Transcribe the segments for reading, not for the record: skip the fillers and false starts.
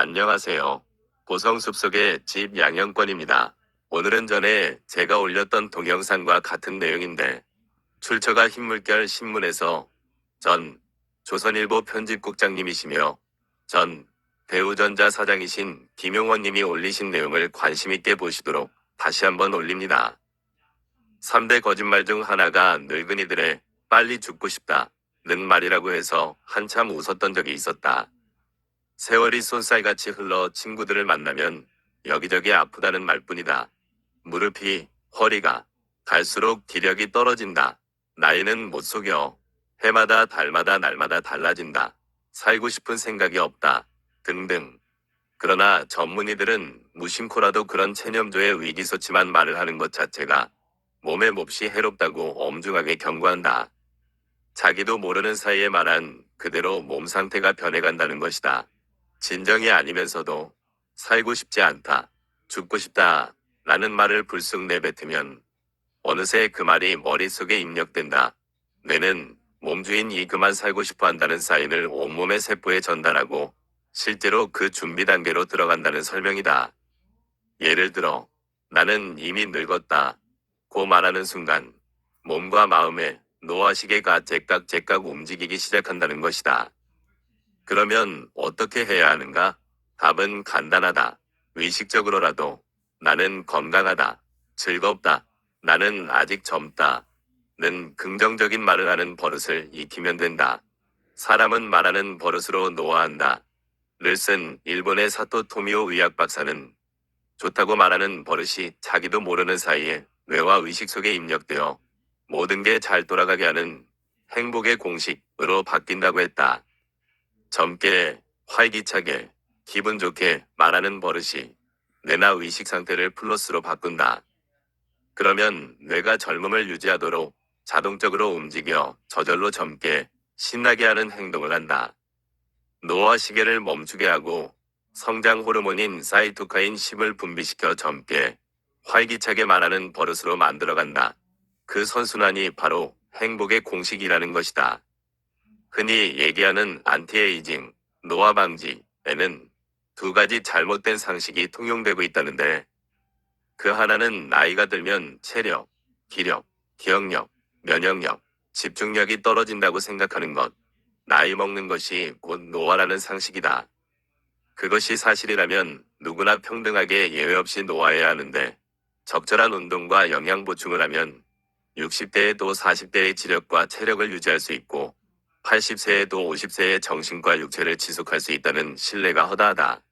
안녕하세요. 고성숲속의 집 양형권입니다. 오늘은 전에 제가 올렸던 동영상과 같은 내용인데 출처가 흰물결 신문에서 전 조선일보 편집국장님이시며 전 대우전자 사장이신 김용원님이 올리신 내용을 관심있게 보시도록 다시 한번 올립니다. 3대 거짓말 중 하나가 늙은이들의 빨리 죽고 싶다는 말이라고 해서 한참 웃었던 적이 있었다. 세월이 쏜살같이 흘러 친구들을 만나면 여기저기 아프다는 말뿐이다. 무릎이, 허리가 갈수록 기력이 떨어진다. 나이는 못 속여. 해마다 달마다 날마다 달라진다. 살고 싶은 생각이 없다. 등등. 그러나 전문의들은 무심코라도 그런 체념조의 의기소침한 말을 하는 것 자체가 몸에 몹시 해롭다고 엄중하게 경고한다. 자기도 모르는 사이에 말한 그대로 몸 상태가 변해간다는 것이다. 진정이 아니면서도 살고 싶지 않다, 죽고 싶다 라는 말을 불쑥 내뱉으면 어느새 그 말이 머릿속에 입력된다. 뇌는 몸주인 그만 살고 싶어 한다는 사인을 온몸의 세포에 전달하고 실제로 그 준비 단계로 들어간다는 설명이다. 예를 들어 나는 이미 늙었다 고 말하는 순간 몸과 마음의 노화시계가 째깍째깍 움직이기 시작한다는 것이다. 그러면 어떻게 해야 하는가? 답은 간단하다. 의식적으로라도 나는 건강하다, 즐겁다, 나는 아직 젊다 는 긍정적인 말을 하는 버릇을 익히면 된다. 사람은 말하는 버릇으로 노화한다. 를 쓴 일본의 사토 토미오 의학 박사는 좋다고 말하는 버릇이 자기도 모르는 사이에 뇌와 의식 속에 입력되어 모든 게 잘 돌아가게 하는 행복의 공식으로 바뀐다고 했다. 젊게, 활기차게, 기분 좋게 말하는 버릇이 뇌나 의식 상태를 플러스로 바꾼다. 그러면 뇌가 젊음을 유지하도록 자동적으로 움직여 저절로 젊게, 신나게 하는 행동을 한다. 노화 시계를 멈추게 하고 성장 호르몬인 사이토카인 10을 분비시켜 젊게, 활기차게 말하는 버릇으로 만들어간다. 그 선순환이 바로 행복의 공식이라는 것이다. 흔히 얘기하는 안티에이징, 노화 방지에는 두 가지 잘못된 상식이 통용되고 있다는데 그 하나는 나이가 들면 체력, 기력, 기억력, 면역력, 집중력이 떨어진다고 생각하는 것. 나이 먹는 것이 곧 노화라는 상식이다. 그것이 사실이라면 누구나 평등하게 예외 없이 노화해야 하는데 적절한 운동과 영양 보충을 하면 60대에도 40대의 지력과 체력을 유지할 수 있고 80세에도 50세의 정신과 육체를 지속할 수 있다는 신뢰가 허다하다.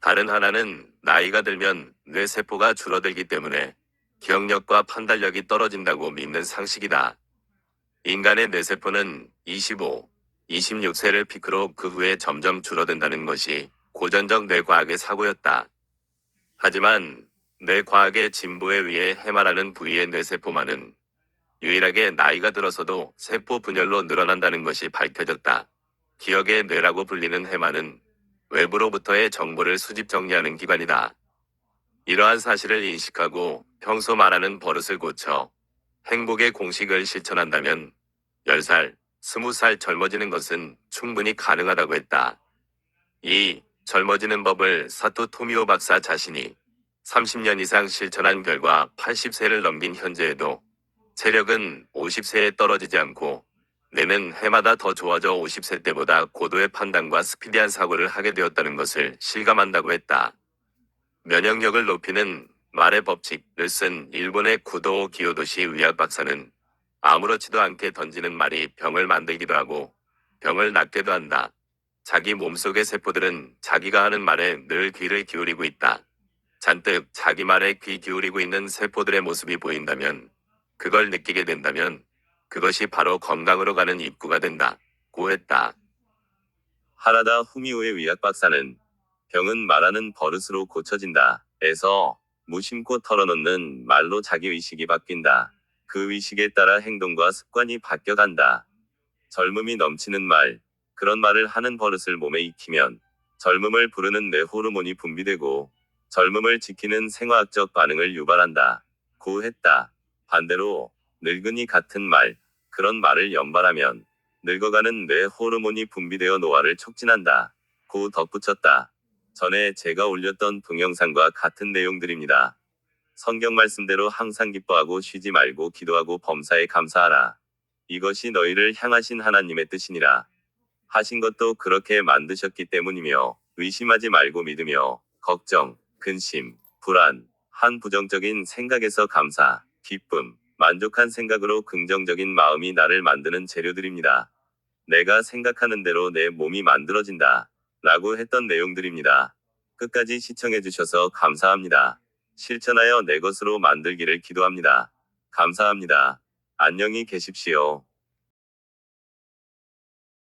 다른 하나는 나이가 들면 뇌세포가 줄어들기 때문에 기억력과 판단력이 떨어진다고 믿는 상식이다. 인간의 뇌세포는 25, 26세를 피크로 그 후에 점점 줄어든다는 것이 고전적 뇌과학의 사고였다. 하지만 뇌과학의 진보에 의해 해마라는 부위의 뇌세포만은 유일하게 나이가 들어서도 세포 분열로 늘어난다는 것이 밝혀졌다. 기억의 뇌라고 불리는 해마는 외부로부터의 정보를 수집 정리하는 기관이다. 이러한 사실을 인식하고 평소 말하는 버릇을 고쳐 행복의 공식을 실천한다면 10살, 20살 젊어지는 것은 충분히 가능하다고 했다. 이 젊어지는 법을 사토 토미오 박사 자신이 30년 이상 실천한 결과 80세를 넘긴 현재에도 체력은 50세에 떨어지지 않고 뇌는 해마다 더 좋아져 50세 때보다 고도의 판단과 스피디한 사고를 하게 되었다는 것을 실감한다고 했다. 면역력을 높이는 말의 법칙을 쓴 일본의 구도 기요도시 의학 박사는 아무렇지도 않게 던지는 말이 병을 만들기도 하고 병을 낫게도 한다. 자기 몸속의 세포들은 자기가 하는 말에 늘 귀를 기울이고 있다. 잔뜩 자기 말에 귀 기울이고 있는 세포들의 모습이 보인다면 그걸 느끼게 된다면 그것이 바로 건강으로 가는 입구가 된다. 고 했다. 하나다 후미오의 의학 박사는 병은 말하는 버릇으로 고쳐진다. 에서 무심코 털어놓는 말로 자기 의식이 바뀐다. 그 의식에 따라 행동과 습관이 바뀌어간다. 젊음이 넘치는 말, 그런 말을 하는 버릇을 몸에 익히면 젊음을 부르는 뇌 호르몬이 분비되고 젊음을 지키는 생화학적 반응을 유발한다. 고 했다. 반대로 늙은이 같은 말, 그런 말을 연발하면 늙어가는 뇌 호르몬이 분비되어 노화를 촉진한다. 고 덧붙였다. 전에 제가 올렸던 동영상과 같은 내용들입니다. 성경 말씀대로 항상 기뻐하고 쉬지 말고 기도하고 범사에 감사하라. 이것이 너희를 향하신 하나님의 뜻이니라. 하신 것도 그렇게 만드셨기 때문이며 의심하지 말고 믿으며 걱정, 근심, 불안, 한 부정적인 생각에서 감사, 기쁨, 만족한 생각으로 긍정적인 마음이 나를 만드는 재료들입니다. 내가 생각하는 대로 내 몸이 만들어진다. 라고 했던 내용들입니다. 끝까지 시청해주셔서 감사합니다. 실천하여 내 것으로 만들기를 기도합니다. 감사합니다. 안녕히 계십시오.